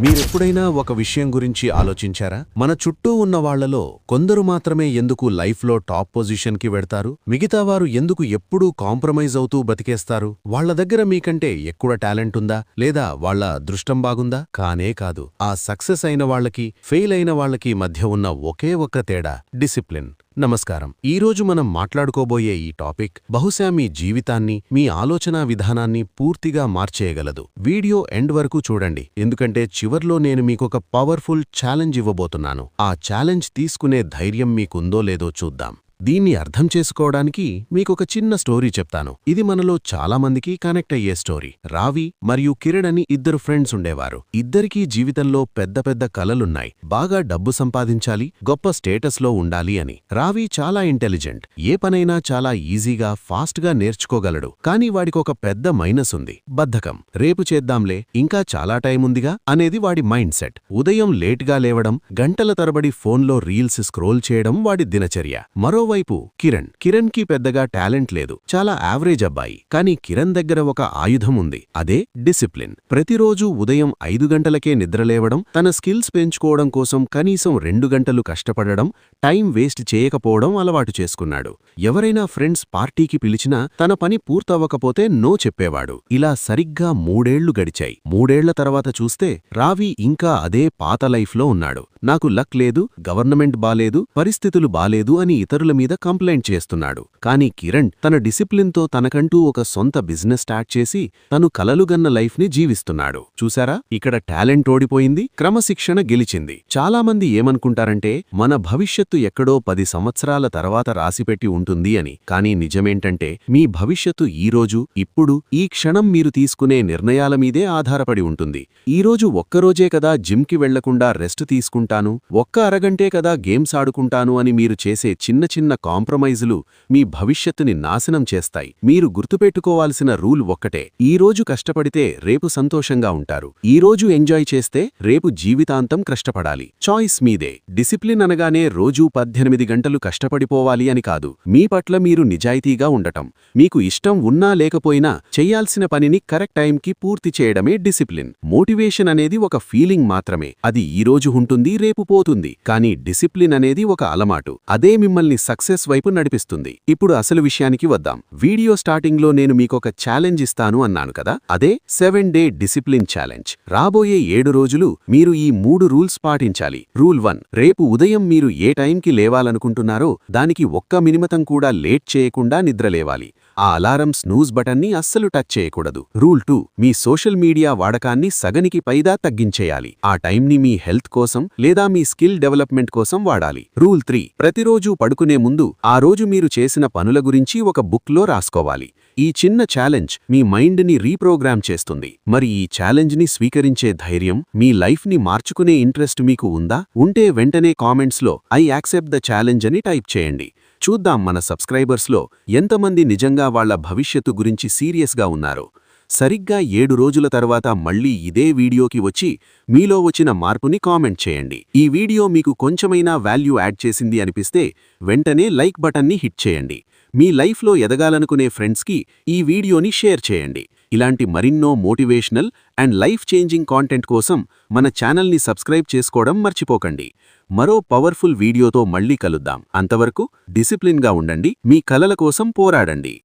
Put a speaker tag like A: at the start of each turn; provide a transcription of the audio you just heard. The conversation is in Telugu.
A: మీరెప్పుడైనా ఒక విషయం గురించి ఆలోచించారా? మన చుట్టూ ఉన్న వాళ్లలో కొందరు మాత్రమే ఎందుకు లైఫ్లో టాప్ పొజిషన్కి వెడతారు? మిగతావారు ఎందుకు ఎప్పుడూ కాంప్రమైజ్ అవుతూ బతికేస్తారు? వాళ్ల దగ్గర మీకంటే ఎక్కువ టాలెంట్ ఉందా, లేదా వాళ్ల అదృష్టం బాగుందా? కానే కాదు. ఆ సక్సెస్ అయిన వాళ్లకి, ఫెయిల్ అయిన వాళ్లకి మధ్య ఉన్న ఒకే ఒక్క తేడా డిసిప్లిన్. నమస్కారం. ఈరోజు మనం మాట్లాడుకోబోయే ఈ టాపిక్ బహుశా మీ జీవితాన్ని, మీ ఆలోచనా విధానాన్ని పూర్తిగా మార్చేయగలదు. వీడియో ఎండ్ వరకు చూడండి, ఎందుకంటే చివర్లో నేను మీకొక పవర్ఫుల్ ఛాలెంజ్ ఇవ్వబోతున్నాను. ఆ ఛాలెంజ్ తీసుకునే ధైర్యం మీకుందో లేదో చూద్దాం. దీన్ని అర్థం చేసుకోవడానికి మీకొక చిన్న స్టోరీ చెప్తాను. ఇది మనలో చాలా మందికి కనెక్ట్ అయ్యే స్టోరీ. రావి మరియు కిరణ్ అని ఇద్దరు ఫ్రెండ్స్ ఉండేవారు. ఇద్దరికీ జీవితంలో పెద్ద పెద్ద కలలున్నాయి. బాగా డబ్బు సంపాదించాలి, గొప్ప స్టేటస్లో ఉండాలి అని. రావి చాలా ఇంటెలిజెంట్, ఏ పనైనా చాలా ఈజీగా, ఫాస్ట్గా నేర్చుకోగలడు. కానీ వాడికొక పెద్ద మైనస్ ఉంది: బద్ధకం. రేపు చేద్దాంలే, ఇంకా చాలా టైం ఉందిగా అనేది వాడి మైండ్ సెట్. ఉదయం లేట్గా లేవడం, గంటల తరబడి ఫోన్లో రీల్స్ స్క్రోల్ చేయడం వాడి దినచర్య. మరోవైపు కిరణ్ కి పెద్దగా టాలెంట్ లేదు, చాలా యావరేజ్ అబ్బాయి. కానీ కిరణ్ దగ్గర ఒక ఆయుధం ఉంది, అదే డిసిప్లిన్. ప్రతిరోజూ ఉదయం 5 గంటలకే నిద్రలేవడం, తన స్కిల్స్ పెంచుకోవడం కోసం కనీసం 2 గంటలు కష్టపడడం, టైం వేస్ట్ చేయకపోవడం అలవాటు చేసుకున్నాడు. ఎవరైనా ఫ్రెండ్స్ పార్టీకి పిలిచినా తన పని పూర్తవ్వకపోతే నో చెప్పేవాడు. ఇలా సరిగ్గా 3 ఏళ్లు గడిచాయి. 3 ఏళ్ల తర్వాత చూస్తే రావి ఇంకా అదే పాత లైఫ్లో ఉన్నాడు. నాకు లక్ లేదు, గవర్నమెంట్ బాలేదు, పరిస్థితులు బాలేదు అని ఇతరుల మీద కంప్లైంట్ చేస్తున్నాడు. కానీ కిరణ్ తన డిసిప్లిన్తో తనకంటూ ఒక సొంత బిజినెస్ స్టార్ట్ చేసి తను కలలుగన్న లైఫ్ని జీవిస్తున్నాడు. చూసారా, ఇక్కడ టాలెంట్ ఓడిపోయింది, క్రమశిక్షణ గెలిచింది. చాలామంది ఏమనుకుంటారంటే మన భవిష్యత్తు ఎక్కడో 10 సంవత్సరాల తర్వాత రాసిపెట్టి ఉంటుంది అని. కానీ నిజమేంటంటే మీ భవిష్యత్తు ఈరోజు, ఇప్పుడు, ఈ క్షణం మీరు తీసుకునే నిర్ణయాల మీదే ఆధారపడి ఉంటుంది. ఈరోజు ఒక్కరోజే కదా జిమ్కి వెళ్లకుండా రెస్ట్ తీసుకుంటాను, ఒక్క అరగంటే కదా గేమ్స్ ఆడుకుంటాను అని మీరు చేసే చిన్న చిన్న కాంప్రమైజులు మీ భవిష్యత్తుని నాశనం చేస్తాయి. మీరు గుర్తుపెట్టుకోవాల్సిన రూల్ ఒక్కటే: ఈరోజు కష్టపడితే రేపు సంతోషంగా ఉంటారు. ఈరోజు ఎంజాయ్ చేస్తే రేపు జీవితాంతం కష్టపడాలి. చాయిస్ మీదే. డిసిప్లిన్ అనగానే రోజూ 18 గంటలు కష్టపడిపోవాలి అని కాదు. మీ పట్ల మీరు నిజాయితీగా ఉండటం, మీకు ఇష్టం ఉన్నా లేకపోయినా చెయ్యాల్సిన పనిని కరెక్ట్ టైంకి పూర్తి చేయడమే డిసిప్లిన్. మోటివేషన్ అనేది ఒక ఫీలింగ్ మాత్రమే. అది ఈరోజు ఉంటుంది, రేపు పోతుంది. కానీ డిసిప్లిన్ అనేది ఒక అలవాటు. అదే మిమ్మల్ని సక్సెస్ వైపు నడిపిస్తుంది. ఇప్పుడు అసలు విషయానికి వద్దాం. వీడియో స్టార్టింగ్లో నేను మీకొక ఛాలెంజ్ ఇస్తాను అన్నాను కదా, అదే 7 డే డిసిప్లిన్ ఛాలెంజ్. రాబోయే 7 రోజులు మీరు ఈ 3 రూల్స్ పాటించాలి. రూల్ 1: రేపు ఉదయం మీరు ఏ టైంకి లేవాలనుకుంటున్నారో దానికి ఒక్క మినిమతం కూడా లేట్ చేయకుండా నిద్రలేవాలి. ఆ అలారం స్నూజ్ బటన్ని అస్సలు టచ్ చేయకూడదు. రూల్ 2: మీ సోషల్ మీడియా వాడకాన్ని సగనికి పైగా తగ్గించేయాలి. ఆ టైంని మీ హెల్త్ కోసం లేదా మీ స్కిల్ డెవలప్మెంట్ కోసం వాడాలి. రూల్ 3: ప్రతిరోజూ పడుకునే ముందు ఆ రోజు మీరు చేసిన పనుల గురించి ఒక బుక్లో రాసుకోవాలి. ఈ చిన్న ఛాలెంజ్ మీ మైండ్ని రీప్రోగ్రామ్ చేస్తుంది. మరి ఈ ఛాలెంజ్ని స్వీకరించే ధైర్యం, మీ లైఫ్ని మార్చుకునే ఇంట్రెస్ట్ మీకు ఉందా? ఉంటే వెంటనే కామెంట్స్లో "ఐ యాక్సెప్ట్ ద ఛాలెంజ్" అని టైప్ చేయండి. చూద్దాం మన సబ్స్క్రైబర్స్లో ఎంతమంది నిజంగా వాళ్ల భవిష్యత్తు గురించి సీరియస్గా ఉన్నారో. సరిగ్గా 7 రోజుల తర్వాత మళ్లీ ఇదే వీడియోకి వచ్చి మీలో వచ్చిన మార్పుని కామెంట్ చేయండి. ఈ వీడియో మీకు కొంచెమైనా వాల్యూ యాడ్ చేసింది అనిపిస్తే వెంటనే లైక్ బటన్ని హిట్ చేయండి. మీ లైఫ్లో ఎదగాలనుకునే ఫ్రెండ్స్కి ఈ వీడియోని షేర్ చేయండి. ఇలాంటి మరిన్నో motivational and life changing content కోసం మన ఛానల్ని సబ్స్క్రైబ్ చేసుకోవడం మర్చిపోకండి. మరో పవర్ఫుల్ వీడియోతో మళ్లీ కలుద్దాం. అంతవరకు డిసిప్లిన్గా ఉండండి, మీ కలల కోసం పోరాడండి.